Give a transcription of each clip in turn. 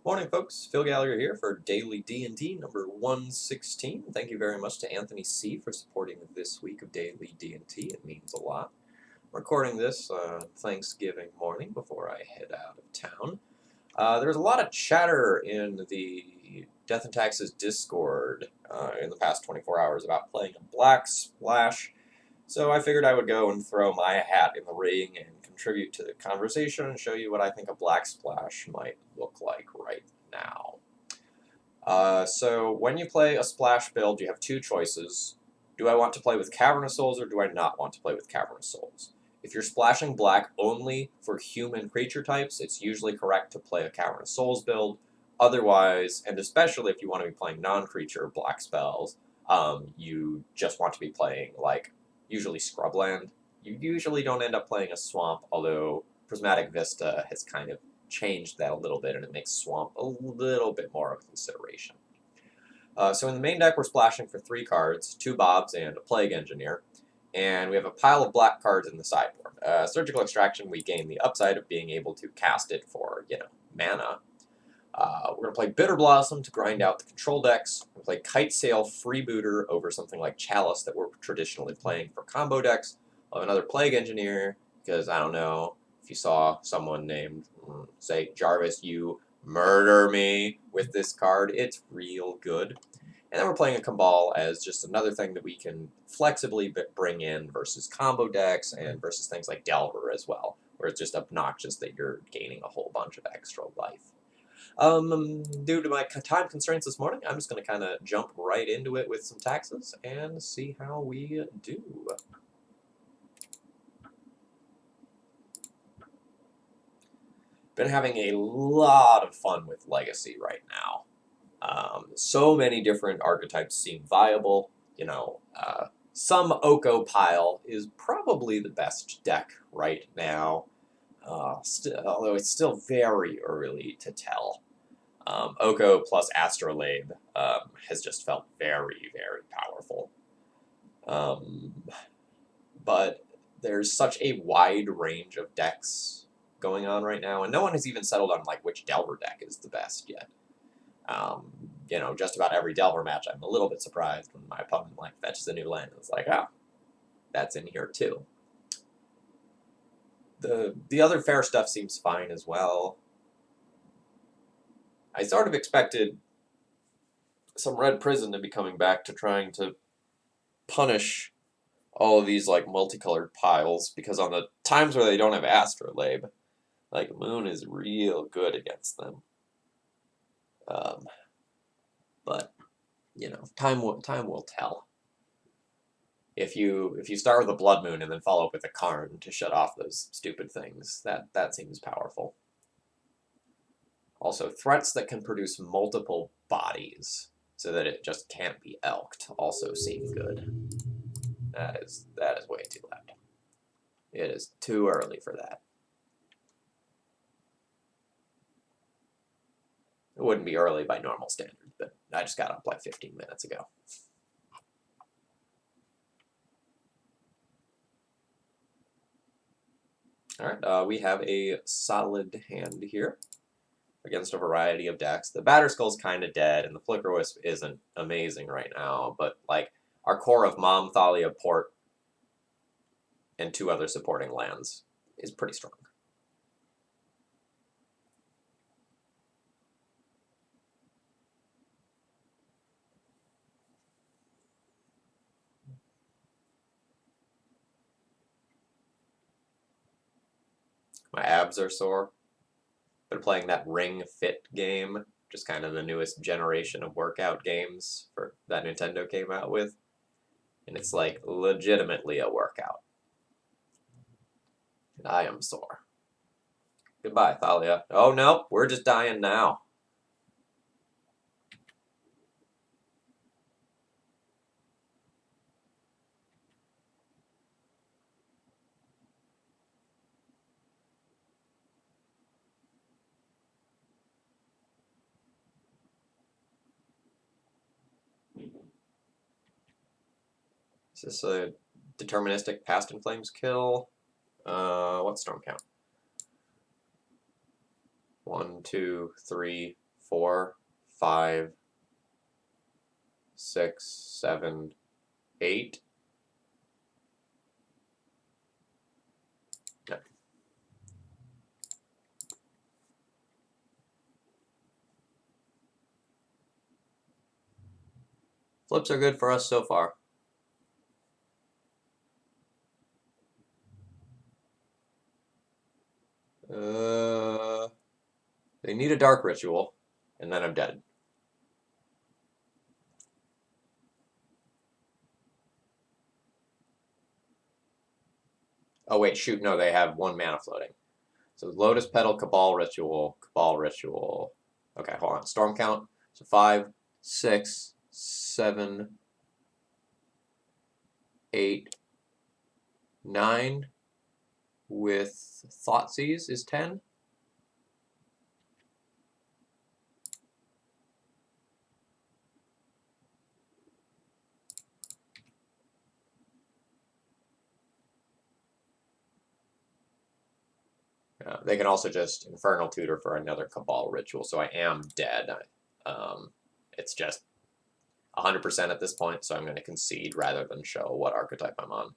Morning, folks. Phil Gallagher here for Daily D&T number 116. Thank you very much to Anthony C. for supporting this week of Daily D&T. It means a lot. I'm recording this Thanksgiving morning before I head out of town. There's a lot of chatter in the Death and Taxes Discord in the past 24 hours about playing a black splash. So I figured I would go and throw my hat in the ring and contribute to the conversation and show you what I think a black splash might look like right now. So when you play a splash build, you have two choices. Do I want to play with Cavernous Souls or do I not want to play with Cavernous Souls? If you're splashing black only for human creature types, it's usually correct to play a Cavernous Souls build. Otherwise, and especially if you want to be playing non-creature black spells, you just want to be playing like usually Scrubland. You usually don't end up playing a Swamp, although Prismatic Vista has kind of changed that a little bit, and it makes Swamp a little bit more of a consideration. So in the main deck, we're splashing for 3 cards, 2 Bobs and a Plague Engineer, and we have a pile of black cards in the sideboard. Surgical Extraction, we gain the upside of being able to cast it for, mana. We're going to play Bitter Blossom to grind out the control decks. We're going to play Kite Sail Freebooter over something like Chalice that we're traditionally playing for combo decks. We'll have another Plague Engineer, because I don't know if you saw someone named, say, Jarvis, you murder me with this card. It's real good. And then we're playing a Cabal as just another thing that we can flexibly bring in versus combo decks and versus things like Delver as well, where it's just obnoxious that you're gaining a whole bunch of extra life. Due to my time constraints this morning, I'm just going to kind of jump right into it with some taxes and see how we do. Been having a lot of fun with Legacy right now. So many different archetypes seem viable. Some Oko pile is probably the best deck right now, although it's still very early to tell. Oko plus Astrolabe has just felt very, very powerful. But there's such a wide range of decks going on right now, and no one has even settled on like which Delver deck is the best yet. Just about every Delver match, I'm a little bit surprised when my opponent like fetches a new land and it's like, oh, that's in here too. The other fair stuff seems fine as well. I sort of expected some Red Prison to be coming back to trying to punish all of these like multicolored piles, because on the times where they don't have Astrolabe, like Moon is real good against them. But time will tell. If you start with a Blood Moon and then follow up with a Karn to shut off those stupid things, that seems powerful. Also, threats that can produce multiple bodies so that it just can't be elked also seem good. That is way too loud. It is too early for that. It wouldn't be early by normal standards, but I just got up like 15 minutes ago. Alright, we have a solid hand here against a variety of decks. The Batterskull's kind of dead, and the Flicker Wisp isn't amazing right now, but like our core of Mom, Thalia, Port, and 2 other supporting lands is pretty strong. My abs are sore. Been playing that Ring Fit game, just kind of the newest generation of workout games that Nintendo came out with. And it's like legitimately a workout. And I am sore. Goodbye, Thalia. Oh no, we're just dying now. Is this a deterministic Past in Flames kill? What's Storm count? 1, 2, 3, 4, 5, 6, 7, 8. No. Flips are good for us so far. They need a dark ritual, and then I'm dead. Oh wait, shoot, no, they have 1 mana floating. So Lotus Petal, Cabal Ritual, Cabal Ritual. Okay, hold on. Storm count. So 5, 6, 7, 8, 9 with Thoughtseize is 10. They can also just Infernal Tutor for another Cabal Ritual, so I am dead. It's just 100% at this point, so I'm going to concede rather than show what archetype I'm on.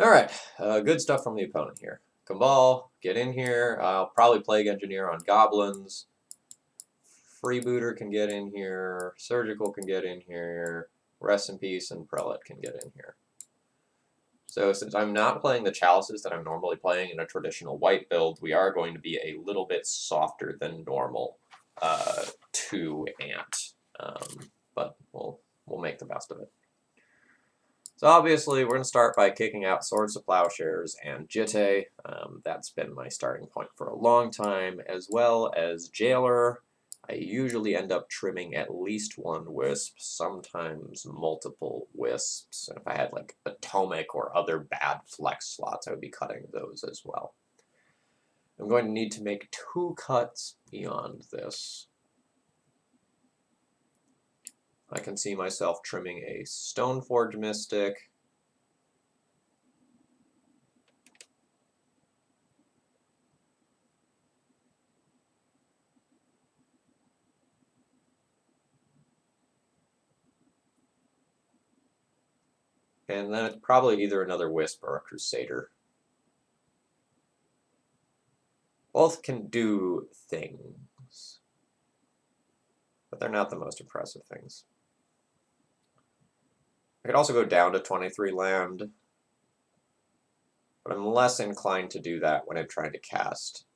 Alright, good stuff from the opponent here. Cabal, get in here. I'll probably Plague Engineer on Goblins. Freebooter can get in here. Surgical can get in here. Rest in Peace and Prelate can get in here. So since I'm not playing the Chalices that I'm normally playing in a traditional white build, we are going to be a little bit softer than normal to Ant. But we'll make the best of it. So obviously we're going to start by kicking out Swords to Plowshares and Jitte. That's been my starting point for a long time, as well as Jailer. I usually end up trimming at least 1 Wisp, sometimes multiple Wisps. And if I had like Atomic or other bad flex slots, I would be cutting those as well. I'm going to need to make 2 cuts beyond this. I can see myself trimming a Stoneforge Mystic. And then it's probably either another Wisp or a Crusader. Both can do things, but they're not the most impressive things. I could also go down to 23 land, but I'm less inclined to do that when I'm trying to cast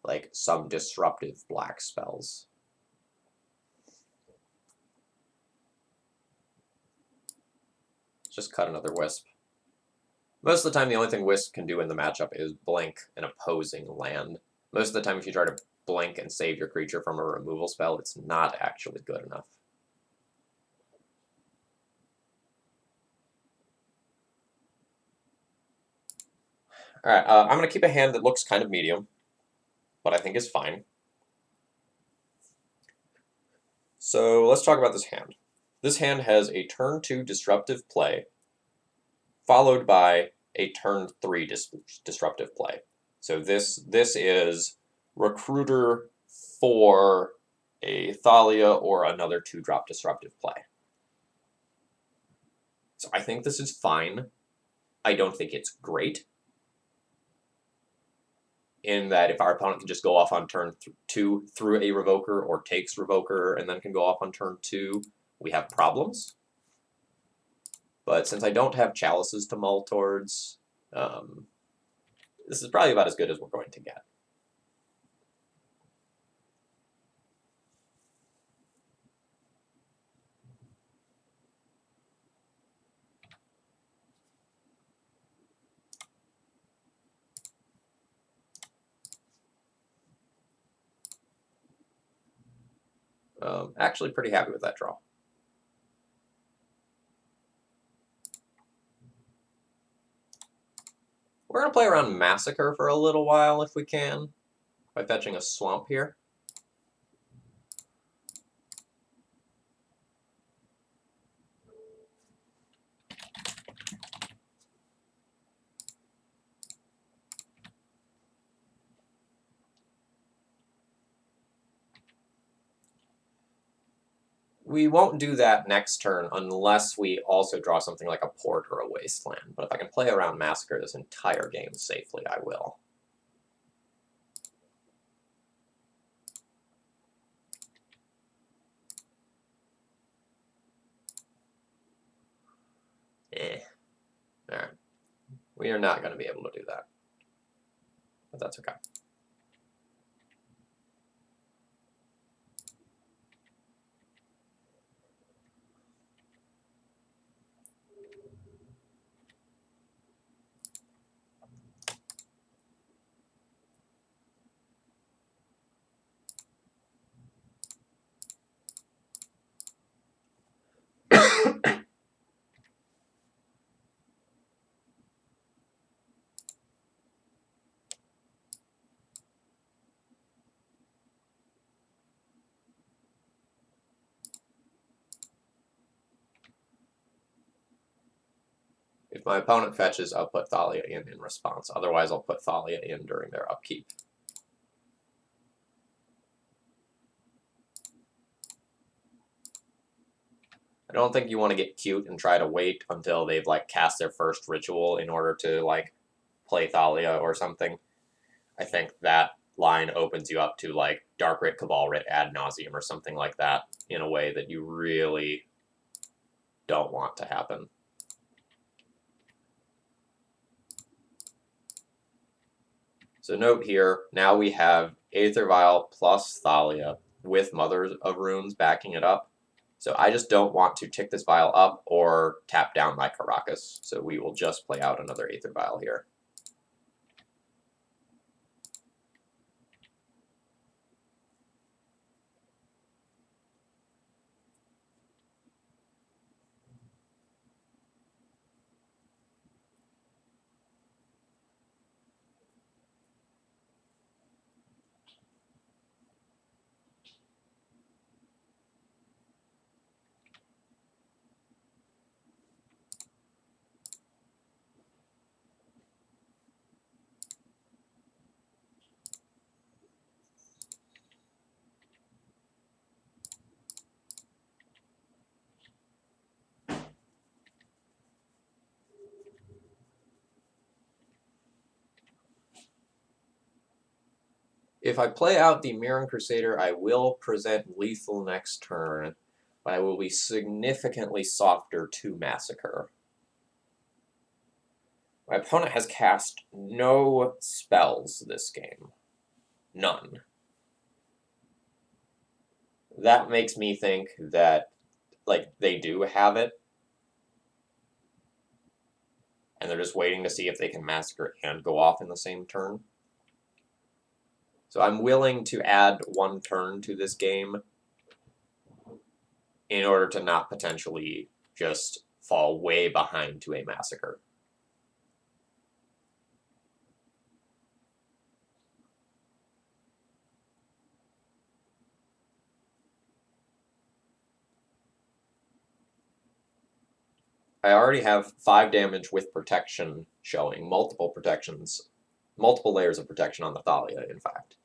like some disruptive black spells. Just cut another Wisp. Most of the time, the only thing Wisp can do in the matchup is blink an opposing land. Most of the time, if you try to blink and save your creature from a removal spell, it's not actually good enough. Alright, I'm going to keep a hand that looks kind of medium, but I think is fine. So let's talk about this hand. This hand has a turn 2 disruptive play, followed by a turn 3 disruptive play. So this is Recruiter for a Thalia or another 2-drop disruptive play. So I think this is fine. I don't think it's great, in that if our opponent can just go off on turn 2 through a Revoker or takes Revoker and then can go off on turn 2, we have problems. But since I don't have Chalices to mull towards, this is probably about as good as we're going to get. Actually pretty happy with that draw. We're going to play around Massacre for a little while if we can, by fetching a Swamp here. We won't do that next turn unless we also draw something like a port or a wasteland. But if I can play around Massacre this entire game safely, I will. Alright. We are not going to be able to do that. But that's okay. If my opponent fetches, I'll put Thalia in response. Otherwise, I'll put Thalia in during their upkeep. I don't think you want to get cute and try to wait until they've like cast their first ritual in order to like play Thalia or something. I think that line opens you up to like Dark Writ, Cabal Writ ad nauseum or something like that in a way that you really don't want to happen. So note here, now we have Aether Vial plus Thalia with Mother of Runes backing it up. So I just don't want to tick this vial up or tap down my Caracas. So we will just play out another Aether Vial here. If I play out the Mirren Crusader, I will present lethal next turn, but I will be significantly softer to Massacre. My opponent has cast no spells this game. None. That makes me think that, like, they do have it, and they're just waiting to see if they can Massacre and go off in the same turn. So I'm willing to add one turn to this game in order to not potentially just fall way behind to a Massacre. I already have 5 damage with protection showing, multiple protections, multiple layers of protection on the Thalia, in fact.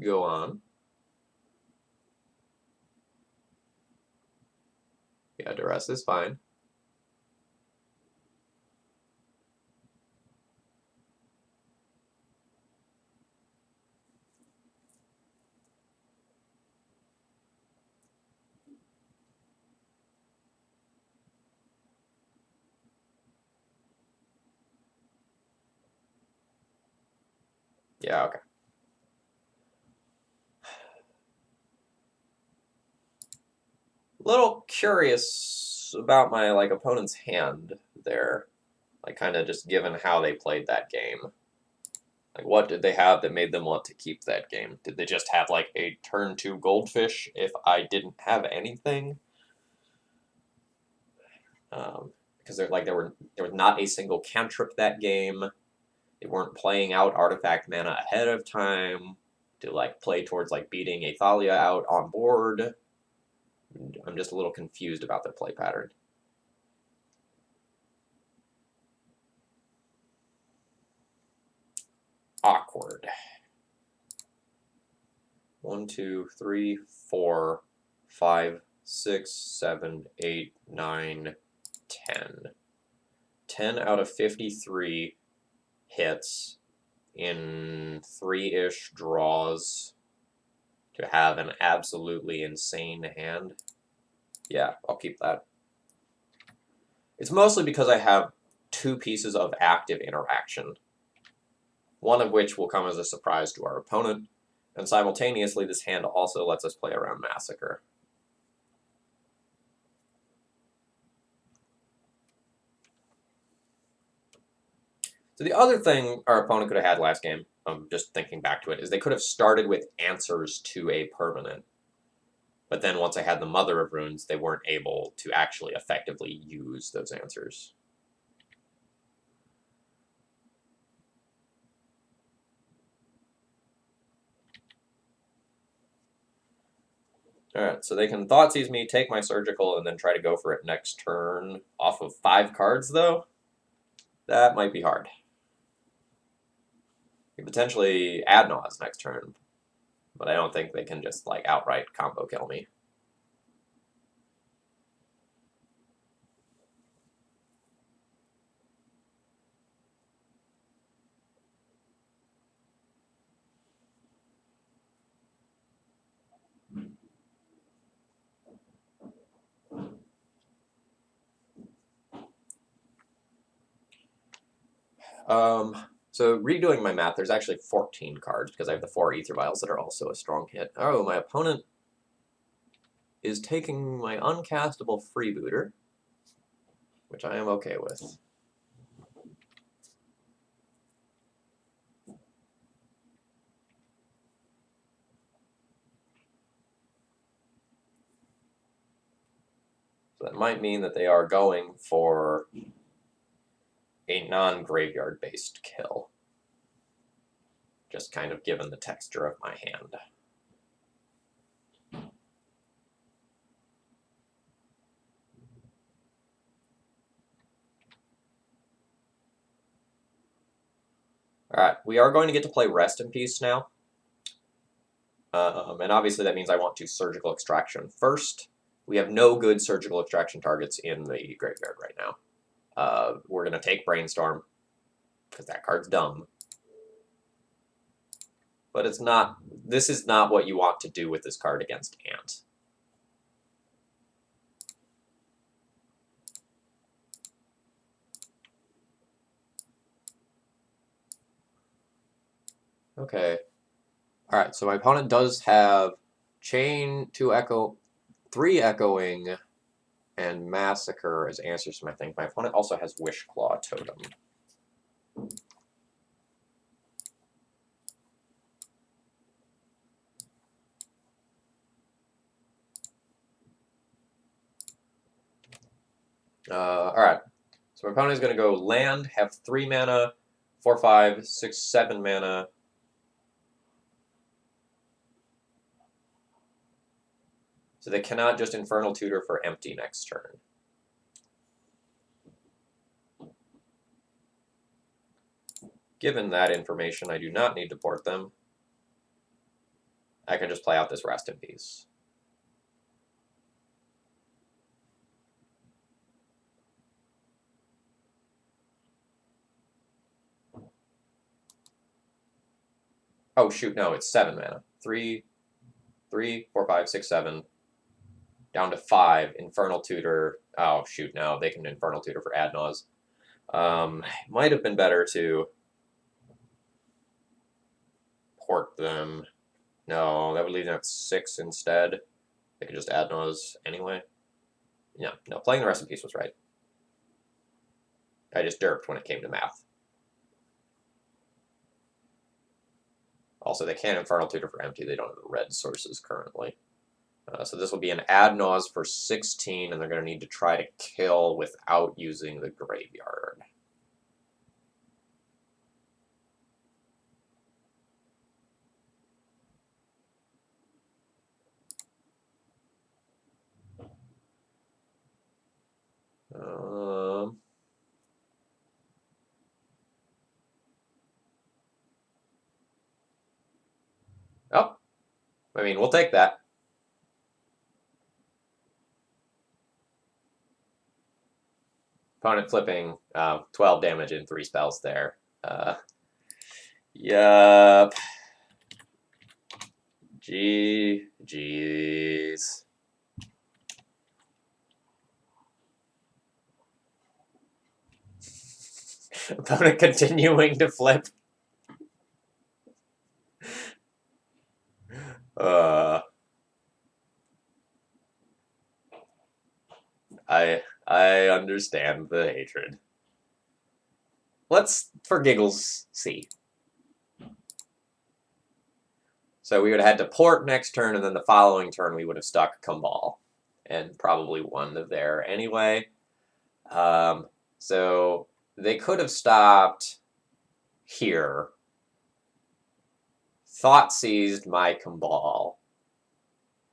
Go on. Yeah, duress is fine. Yeah, okay. Little curious about my opponent's hand there, kind of just given how they played that game. What did they have that made them want to keep that game? Did they just have a turn 2 goldfish if I didn't have anything? because there was not a single cantrip that game. They weren't playing out artifact mana ahead of time to like play towards like beating a Thalia out on board. I'm just a little confused about their play pattern. Awkward. 1, 2, 3, 4, 5, 6, 7, 8, 9, 10. 10 out of 53 hits in 3-ish draws to have an absolutely insane hand. Yeah, I'll keep that. It's mostly because I have 2 pieces of active interaction, one of which will come as a surprise to our opponent, and simultaneously this hand also lets us play around Massacre. So the other thing our opponent could have had last game, just thinking back to it, is they could have started with answers to a permanent. But then once I had the Mother of Runes, they weren't able to actually effectively use those answers. Alright, so they can Thoughtseize me, take my Surgical, and then try to go for it next turn. Off of 5 cards, though? That might be hard. You could potentially Adnaz next turn, but I don't think they can just, like, outright combo kill me. So redoing my math, there's actually 14 cards because I have the 4 Ether Vials that are also a strong hit. Oh, my opponent is taking my uncastable Freebooter, which I am okay with. So that might mean that they are going for a non-graveyard-based kill. Just kind of given the texture of my hand. Alright, we are going to get to play Rest in Peace now. And obviously that means I want to Surgical Extraction first. We have no good Surgical Extraction targets in the graveyard right now. We're going to take Brainstorm, because that card's dumb. But it's not. This is not what you want to do with this card against Ant. Okay. Alright, so my opponent does have Chain, 2 Echo, 3 Echoing, and Massacre as answers to my thing. My opponent also has Wishclaw Totem. Alright, so my opponent is going to go land, have 3 mana, 4, 5, 6, 7 mana. So they cannot just Infernal Tutor for empty next turn. Given that information, I do not need to port them. I can just play out this Rest in Peace. Oh, shoot, no, it's 7 mana. 3, 4, 5, 6, 7. Down to 5. Infernal Tutor. Oh, shoot, no, they can Infernal Tutor for Adnaz. Might have been better to port them. No, that would leave them at 6 instead. They could just Adnaz anyway. Yeah, no, playing the Rest in Peace was right. I just derped when it came to math. Also, they can't Infernal Tutor for empty. They don't have the red sources currently. So this will be an ad nause for 16, and they're going to need to try to kill without using the graveyard. Oh, I mean, we'll take that. Opponent flipping 12 damage in 3 spells there. Yup. Jeez. Opponent continuing to flip. I understand the hatred. Let's, for giggles, see. So we would have had to port next turn, and then the following turn we would have stuck Kumbal. And probably won there anyway. So they could have stopped here. Thought seized my Kumbal.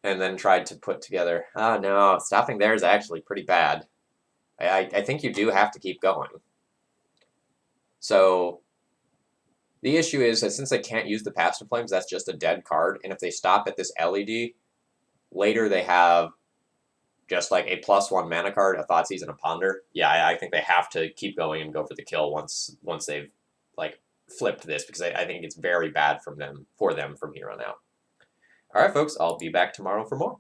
And then tried to put together, oh no, stopping there is actually pretty bad. I think you do have to keep going. So the issue is that since they can't use the Path to Flames, that's just a dead card. And if they stop at this LED, later they have just like a +1 mana card, a Thoughtseize, and a Ponder. Yeah, I think they have to keep going and go for the kill once they've like flipped this, because I think it's very bad for them from here on out. All right, folks, I'll be back tomorrow for more.